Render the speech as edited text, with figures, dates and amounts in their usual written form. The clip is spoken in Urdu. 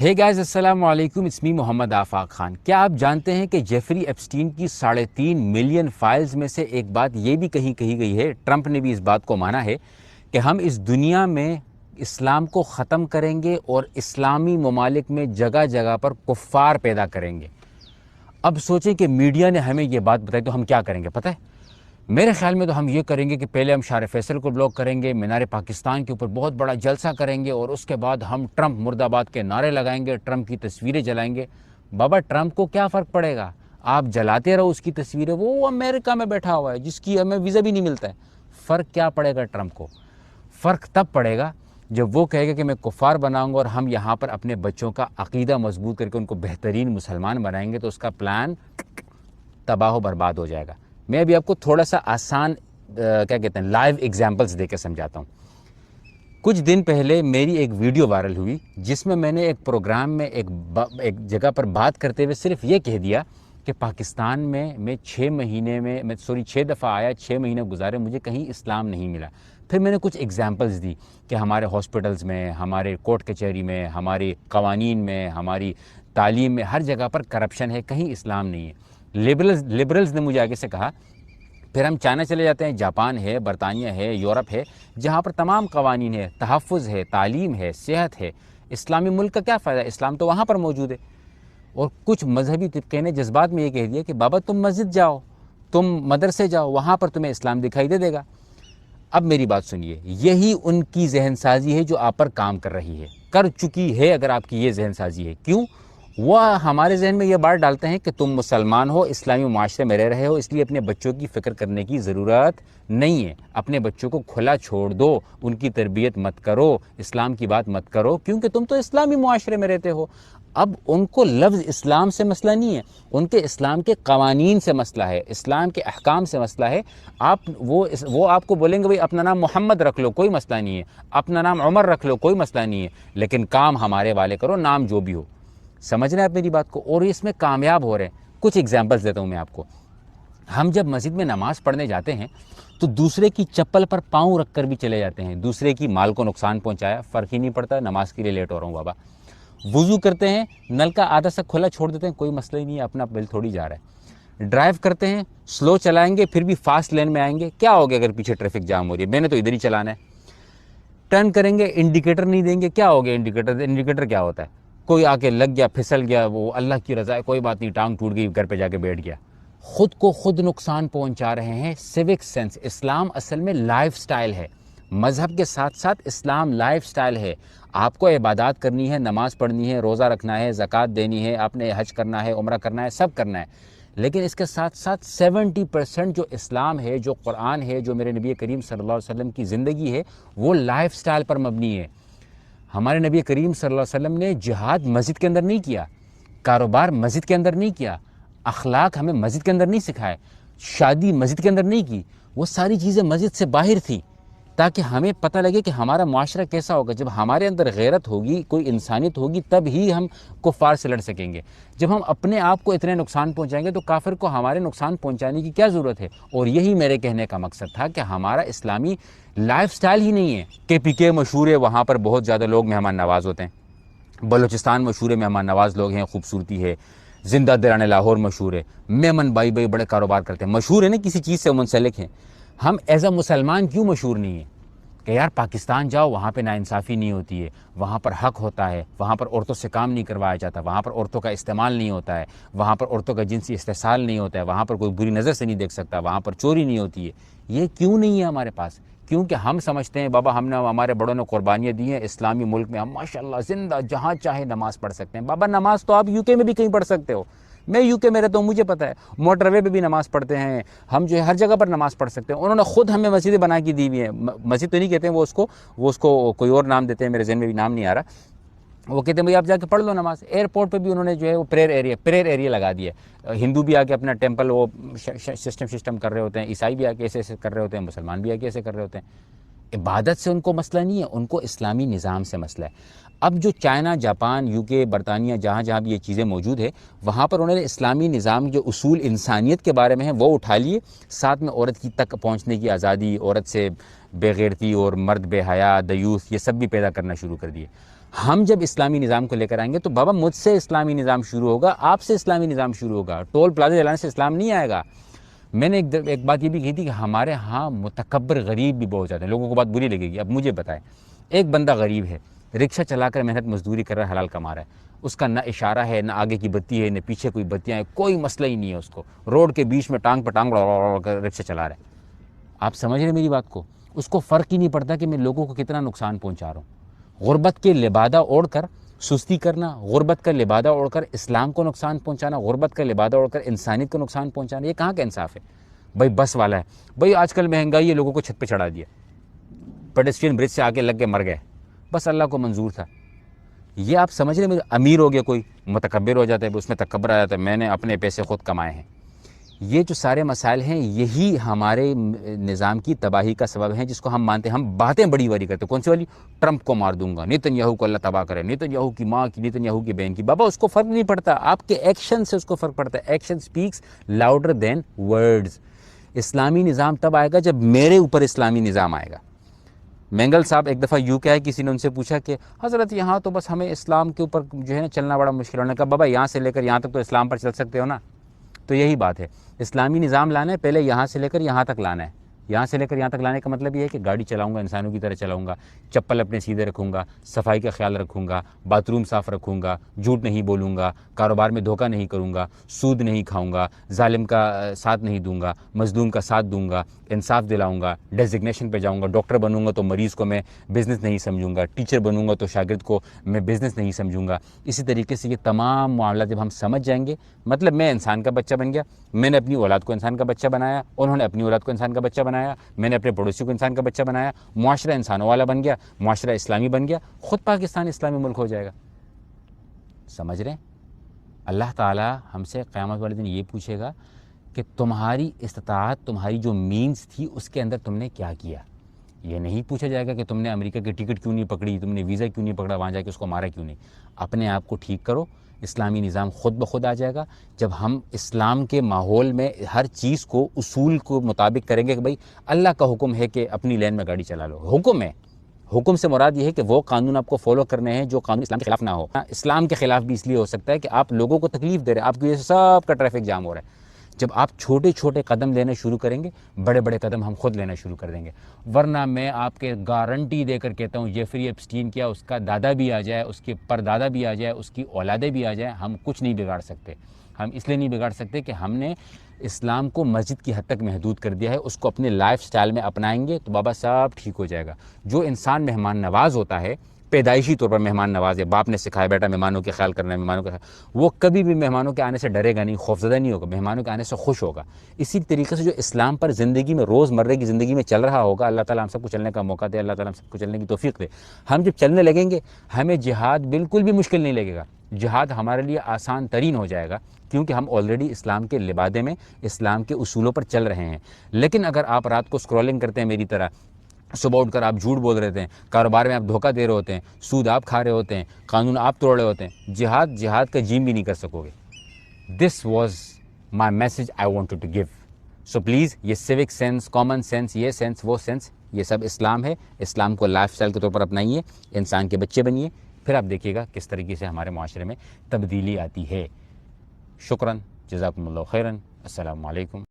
ہے گائز السلام علیکم، اٹس می محمد آفاق خان۔ کیا آپ جانتے ہیں کہ جیفری ایپسٹین کی 3.5 ملین فائلز میں سے ایک بات یہ بھی کہی گئی ہے، ٹرمپ نے بھی اس بات کو مانا ہے کہ ہم اس دنیا میں اسلام کو ختم کریں گے اور اسلامی ممالک میں جگہ جگہ پر کفار پیدا کریں گے۔ اب سوچیں کہ میڈیا نے ہمیں یہ بات بتائی تو ہم کیا کریں گے پتہ ہے؟ میرے خیال میں تو ہم یہ کریں گے کہ پہلے ہم شار فیصل کو بلاک کریں گے، مینار پاکستان کے اوپر بہت بڑا جلسہ کریں گے اور اس کے بعد ہم ٹرمپ مرد آباد کے نعرے لگائیں گے، ٹرمپ کی تصویریں جلائیں گے۔ بابا ٹرمپ کو کیا فرق پڑے گا؟ آپ جلاتے رہو اس کی تصویریں، وہ امریکہ میں بیٹھا ہوا ہے جس کی ہمیں ویزا بھی نہیں ملتا ہے۔ فرق کیا پڑے گا ٹرمپ کو؟ فرق تب پڑے گا جب وہ کہے گا کہ میں کفار بناؤں گا اور ہم یہاں پر اپنے بچوں کا عقیدہ مضبوط کر کے ان کو بہترین مسلمان بنائیں گے، تو اس کا پلان تباہ و برباد ہو جائے گا۔ میں ابھی آپ کو تھوڑا سا آسان کیا کہتے ہیں لائیو ایگزامپلس دے کے سمجھاتا ہوں۔ کچھ دن پہلے میری ایک ویڈیو وائرل ہوئی جس میں میں نے ایک پروگرام میں ایک جگہ پر بات کرتے ہوئے صرف یہ کہہ دیا کہ پاکستان میں 6 دفعہ آیا، 6 مہینے گزارے، مجھے کہیں اسلام نہیں ملا۔ پھر میں نے کچھ ایگزامپلس دی کہ ہمارے ہاسپٹلز میں، ہمارے کورٹ کچہری میں، ہمارے قوانین میں، ہماری تعلیم میں، ہر جگہ پر کرپشن ہے، کہیں اسلام نہیں ہے۔ لبرلز نے مجھے آگے سے کہا پھر ہم چائنا چلے جاتے ہیں، جاپان ہے، برطانیہ ہے، یورپ ہے، جہاں پر تمام قوانین ہے، تحفظ ہے، تعلیم ہے، صحت ہے۔ اسلامی ملک کا کیا فائدہ؟ اسلام تو وہاں پر موجود ہے۔ اور کچھ مذہبی طبقے نے جذبات میں یہ کہہ دیا کہ بابا تم مسجد جاؤ، تم مدرسے جاؤ، وہاں پر تمہیں اسلام دکھائی دے گا۔ اب میری بات سنیے، یہی ان کی ذہن سازی ہے جو آپ پر کام کر رہی ہے، کر چکی ہے۔ اگر آپ کی یہ ذہن سازی ہے، کیوں؟ وہ ہمارے ذہن میں یہ بات ڈالتے ہیں کہ تم مسلمان ہو، اسلامی معاشرے میں رہ رہے ہو، اس لیے اپنے بچوں کی فکر کرنے کی ضرورت نہیں ہے، اپنے بچوں کو کھلا چھوڑ دو، ان کی تربیت مت کرو، اسلام کی بات مت کرو، کیونکہ تم تو اسلامی معاشرے میں رہتے ہو۔ اب ان کو لفظ اسلام سے مسئلہ نہیں ہے، ان کے اسلام کے قوانین سے مسئلہ ہے، اسلام کے احکام سے مسئلہ ہے۔ وہ آپ کو بولیں گے بھئی اپنا نام محمد رکھ لو، کوئی مسئلہ نہیں ہے، اپنا نام عمر رکھ لو، کوئی مسئلہ نہیں ہے، لیکن کام ہمارے والے کرو، نام جو بھی ہو۔ سمجھ رہے ہیں آپ میری بات کو؟ اور اس میں کامیاب ہو رہے ہیں۔ کچھ ایگزامپلس دیتا ہوں میں آپ کو۔ ہم جب مسجد میں نماز پڑھنے جاتے ہیں تو دوسرے کی چپل پر پاؤں رکھ کر بھی چلے جاتے ہیں، دوسرے کی مال کو نقصان پہنچایا، فرق ہی نہیں پڑتا، نماز کے لیے لیٹ ہو رہا ہوں بابا۔ وضو کرتے ہیں، نل کا آدھا سا کھلا چھوڑ دیتے ہیں، کوئی مسئلہ ہی نہیں ہے، اپنا بل تھوڑی جا رہا ہے۔ ڈرائیو کرتے ہیں، سلو چلائیں گے پھر بھی فاسٹ لین میں آئیں گے، کیا ہوگا اگر پیچھے ٹریفک جام ہو رہی ہے؟ میں نے تو ادھر ہی چلانا ہے۔ ٹرن کریں گے، انڈیکیٹر نہیں دیں گے، کیا ہو گیا؟ انڈیکیٹر کیا ہوتا ہے؟ کوئی آ کے لگ گیا، پھسل گیا، وہ اللہ کی رضا ہے، کوئی بات نہیں، ٹانگ ٹوٹ گئی، گھر پہ جا کے بیٹھ گیا۔ خود کو خود نقصان پہنچا رہے ہیں۔ سیوک سینس، اسلام اصل میں لائف سٹائل ہے، مذہب کے ساتھ ساتھ اسلام لائف سٹائل ہے۔ آپ کو عبادات کرنی ہے، نماز پڑھنی ہے، روزہ رکھنا ہے، زکوٰۃ دینی ہے، آپ نے حج کرنا ہے، عمرہ کرنا ہے، سب کرنا ہے، لیکن اس کے ساتھ ساتھ 70% جو اسلام ہے، جو قرآن ہے، جو میرے نبی کریم صلی اللہ علیہ وسلم کی زندگی ہے، وہ لائف سٹائل پر مبنی ہے۔ ہمارے نبی کریم صلی اللہ علیہ وسلم نے جہاد مسجد کے اندر نہیں کیا، کاروبار مسجد کے اندر نہیں کیا، اخلاق ہمیں مسجد کے اندر نہیں سکھائے، شادی مسجد کے اندر نہیں کی، وہ ساری چیزیں مسجد سے باہر تھیں تاکہ ہمیں پتہ لگے کہ ہمارا معاشرہ کیسا ہوگا۔ جب ہمارے اندر غیرت ہوگی، کوئی انسانیت ہوگی، تب ہی ہم کفار سے لڑ سکیں گے۔ جب ہم اپنے آپ کو اتنے نقصان پہنچائیں گے تو کافر کو ہمارے نقصان پہنچانے کی کیا ضرورت ہے؟ اور یہی میرے کہنے کا مقصد تھا کہ ہمارا اسلامی لائف سٹائل ہی نہیں ہے۔ KPK مشہور ہے، وہاں پر بہت زیادہ لوگ مہمان نواز ہوتے ہیں۔ بلوچستان مشہور ہے، مہمان نواز لوگ ہیں، خوبصورتی ہے۔ زندہ دلان لاہور مشہور ہے، میمن بائی بڑے کاروبار کرتے ہیں، مشہور ہے نا، کسی چیز سے منسلک ہیں۔ ہم ایز اے مسلمان کیوں مشہور نہیں ہیں؟ کہ یار پاکستان جاؤ، وہاں پہ ناانصافی نہیں ہوتی ہے، وہاں پر حق ہوتا ہے، وہاں پر عورتوں سے کام نہیں کروایا جاتا، وہاں پر عورتوں کا استعمال نہیں ہوتا ہے، وہاں پر عورتوں کا جنسی استحصال نہیں ہوتا ہے، وہاں پر کوئی بری نظر سے نہیں دیکھ سکتا، وہاں پر چوری نہیں ہوتی ہے۔ یہ کیوں نہیں ہے ہمارے پاس؟ کیونکہ ہم سمجھتے ہیں بابا ہمارے بڑوں نے قربانیاں دی ہیں، اسلامی ملک میں ہم ماشاءاللہ زندہ جہاں چاہے نماز پڑھ سکتے ہیں۔ بابا نماز تو آپ UK میں بھی کہیں پڑھ سکتے ہو، میں UK میں رہتا ہوں، مجھے پتہ ہے، موٹر وے پہ بھی نماز پڑھتے ہیں ہم، جو ہے ہر جگہ پر نماز پڑھ سکتے ہیں۔ انہوں نے خود ہمیں مسجدیں بنا کے دی ہوئی ہیں، مسجد تو نہیں کہتے ہیں، وہ اس کو کوئی اور نام دیتے ہیں، میرے ذہن میں بھی نام نہیں آ رہا۔ وہ کہتے ہیں بھئی آپ جا کے پڑھ لو نماز۔ ایئرپورٹ پہ بھی انہوں نے جو ہے وہ پریئر ایریا لگا دیا ہے۔ ہندو بھی آ کے اپنا ٹیمپل وہ سسٹم کر رہے ہوتے ہیں، عیسائی بھی آ کے ایسے کر رہے ہوتے ہیں، مسلمان بھی آ کے ایسے کر رہے ہوتے ہیں۔ عبادت سے ان کو مسئلہ نہیں ہے، ان کو اسلامی نظام سے مسئلہ ہے۔ اب جو چائنا، جاپان، UK، برطانیہ، جہاں بھی یہ چیزیں موجود ہے، وہاں پر انہوں نے اسلامی نظام جو اصول انسانیت کے بارے میں ہیں وہ اٹھا لیے، ساتھ میں عورت کی تک پہنچنے کی آزادی، عورت سے بے غیرتی اور مرد بے حیا، دیوث، یہ سب بھی پیدا کرنا شروع کر دیے۔ ہم جب اسلامی نظام کو لے کر آئیں گے تو بابا مجھ سے اسلامی نظام شروع ہوگا، آپ سے اسلامی نظام شروع ہوگا، ٹول پلازے جلانے سے اسلام نہیں آئے گا۔ میں نے ایک بات یہ بھی کہی تھی کہ ہمارے ہاں متکبر غریب بھی بہت زیادہ ہیں، لوگوں کو بات بری لگے گی، اب مجھے بتائیں، ایک بندہ غریب ہے، رکشہ چلا کر محنت مزدوری کر رہا ہے، حلال کما رہا ہے، اس کا نہ اشارہ ہے، نہ آگے کی بتی ہے، نہ پیچھے کوئی بتیاں ہیں، کوئی مسئلہ ہی نہیں ہے، اس کو روڈ کے بیچ میں ٹانگ پہ ٹانگ کر رکشہ چلا رہا ہے۔ آپ سمجھ رہے ہیں میری بات کو؟ اس کو فرق ہی نہیں پڑتا کہ میں لوگوں کو کتنا نقصان پہنچا رہا ہوں۔ غربت کے لبادہ اوڑھ کر سستی کرنا، غربت کا لبادہ اوڑھ کر اسلام کو نقصان پہنچانا، غربت کا لبادہ اوڑھ کر انسانیت کو نقصان پہنچانا، یہ کہاں کا انصاف ہے؟ بھائی بس والا ہے، بھائی آج کل مہنگائی ہے، لوگوں کو چھت پہ چڑھا دیا، پیڈسٹرین برج سے آگے لگ کے مر گئے، بس اللہ کو منظور تھا۔ یہ آپ سمجھ رہے ہیں؟ امیر ہو گیا کوئی متکبر ہو جاتا ہے، اس میں تکبر آ جاتا ہے، میں نے اپنے پیسے خود کمائے ہیں۔ یہ جو سارے مسائل ہیں یہی ہمارے نظام کی تباہی کا سبب ہیں، جس کو ہم مانتے ہیں۔ ہم باتیں بڑی بڑی کرتے ہیں، کون سی والی؟ ٹرمپ کو مار دوں گا، نیتن یاہو کو اللہ تباہ کرے، نیتن یاہو کی ماں کی، نیتن یاہو کی بہن کی۔ بابا اس کو فرق نہیں پڑتا، آپ کے ایکشن سے اس کو فرق پڑتا ہے۔ Action speaks louder than words. اسلامی نظام تب آئے گا جب میرے اوپر اسلامی نظام آئے گا۔ مینگل صاحب ایک دفعہ یوں کہا ہے، کسی نے ان سے پوچھا کہ حضرت یہاں تو بس ہمیں اسلام کے اوپر جو ہے نا چلنا بڑا مشکل ہے۔ انہوں نے کہا بابا یہاں سے لے کر یہاں تک تو اسلام پر چل سکتے ہو نا۔ تو یہی بات ہے، اسلامی نظام لانا ہے، پہلے یہاں سے لے کر یہاں تک لانا ہے۔ یہاں سے لے کر یہاں تک لانے کا مطلب یہ ہے کہ گاڑی چلاؤں گا انسانوں کی طرح چلاؤں گا، چپل اپنے سیدھے رکھوں گا، صفائی کا خیال رکھوں گا، باتھ روم صاف رکھوں گا، جھوٹ نہیں بولوں گا، کاروبار میں دھوکہ نہیں کروں گا، سود نہیں کھاؤں گا، ظالم کا ساتھ نہیں دوں گا، مظلوم کا ساتھ دوں گا، انصاف دلاؤں گا، ڈیزگنیشن پہ جاؤں گا، ڈاکٹر بنوں گا تو مریض کو میں بزنس نہیں سمجھوں گا، ٹیچر بنوں گا تو شاگرد کو میں بزنس نہیں سمجھوں گا۔ اسی طریقے سے یہ تمام معاملات جب ہم سمجھ جائیں گے، مطلب میں انسان کا بچہ بن گیا، میں نے اپنی اولاد کو انسان کا بچہ بنایا، انہوں نے اپنی اولاد کو انسان کا بچہ بنایا، میں نے اپنے پڑوسی کو انسان کا بچہ بنایا، معاشرہ انسانوں والا بن گیا، معاشرہ اسلامی بن گیا، خود پاکستان اسلامی ملک ہو جائے گا۔ سمجھ رہے ہیں؟ اللہ تعالیٰ ہم سے قیامت والے دن یہ پوچھے گا کہ تمہاری استطاعت، تمہاری جو مینز تھی اس کے اندر تم نے کیا کیا۔ یہ نہیں پوچھا جائے گا کہ تم نے امریکہ کی ٹکٹ کیوں نہیں پکڑی، تم نے ویزا کیوں نہیں پکڑا، وہاں جا کے اس کو مارا کیوں نہیں۔ اپنے آپ کو ٹھیک کرو، اسلامی نظام خود بخود آ جائے گا۔ جب ہم اسلام کے ماحول میں ہر چیز کو اصول کو مطابق کریں گے کہ بھئی اللہ کا حکم ہے کہ اپنی لین میں گاڑی چلا لو، حکم ہے، حکم سے مراد یہ ہے کہ وہ قانون آپ کو فالو کرنے ہیں جو قانون اسلام کے خلاف نہ ہو۔ اسلام کے خلاف بھی اس لیے ہو سکتا ہے کہ آپ لوگوں کو تکلیف دے رہے ہیں، آپ کی وجہ سے سب کا ٹریفک جام ہو رہا ہے۔ جب آپ چھوٹے چھوٹے قدم لینے شروع کریں گے، بڑے بڑے قدم ہم خود لینا شروع کر دیں گے۔ ورنہ میں آپ کے گارنٹی دے کر کہتا ہوں، جیفری ایپسٹین کیا اس کا دادا بھی آ جائے، اس کے پردادا بھی آ جائے، اس کی اولادیں بھی آ جائیں، ہم کچھ نہیں بگاڑ سکتے۔ ہم اس لیے نہیں بگاڑ سکتے کہ ہم نے اسلام کو مسجد کی حد تک محدود کر دیا ہے، اس کو اپنے لائف سٹائل میں اپنائیں گے تو بابا صاحب ٹھیک ہو جائے گا۔ جو انسان مہمان نواز ہوتا ہے، پیدائشی طور پر مہمان نواز ہے، باپ نے سکھایا بیٹا مہمانوں کے خیال کرنا ہے، مہمانوں کا خیال، وہ کبھی بھی مہمانوں کے آنے سے ڈرے گا نہیں، خوفزدہ نہیں ہوگا، مہمانوں کے آنے سے خوش ہوگا۔ اسی طریقے سے جو اسلام پر زندگی میں روز مرہ کی زندگی میں چل رہا ہوگا، اللہ تعالیٰ ہم سب کو چلنے کا موقع دے، اللہ تعالیٰ ہم سب کو چلنے کی توفیق دے۔ ہم جب چلنے لگیں گے، ہمیں جہاد بالکل بھی مشکل نہیں لگے گا، جہاد ہمارے لیے آسان ترین ہو جائے گا، کیونکہ ہم آلریڈی اسلام کے لبادے میں اسلام کے اصولوں پر چل رہے ہیں۔ لیکن اگر آپ رات کو اسکرولنگ کرتے ہیں میری طرح، صبح اٹھ کر آپ جھوٹ بول رہے ہیں، کاروبار میں آپ دھوکہ دے رہے ہوتے ہیں، سود آپ کھا رہے ہوتے ہیں، قانون آپ توڑ رہے ہوتے ہیں، جہاد کا جیم بھی نہیں کر سکو گے۔ This was my message I wanted to give. So please یہ سیوک سینس، کامن سینس، یہ سینس وہ سینس، یہ سب اسلام ہے۔ اسلام کو لائف سٹائل کے طور پر اپنائیے، انسان کے بچے بنیے، پھر آپ دیکھیے گا کس طریقے سے ہمارے معاشرے میں تبدیلی آتی ہے۔ شکراً، جزاکم اللہ خیراً، السلام علیکم۔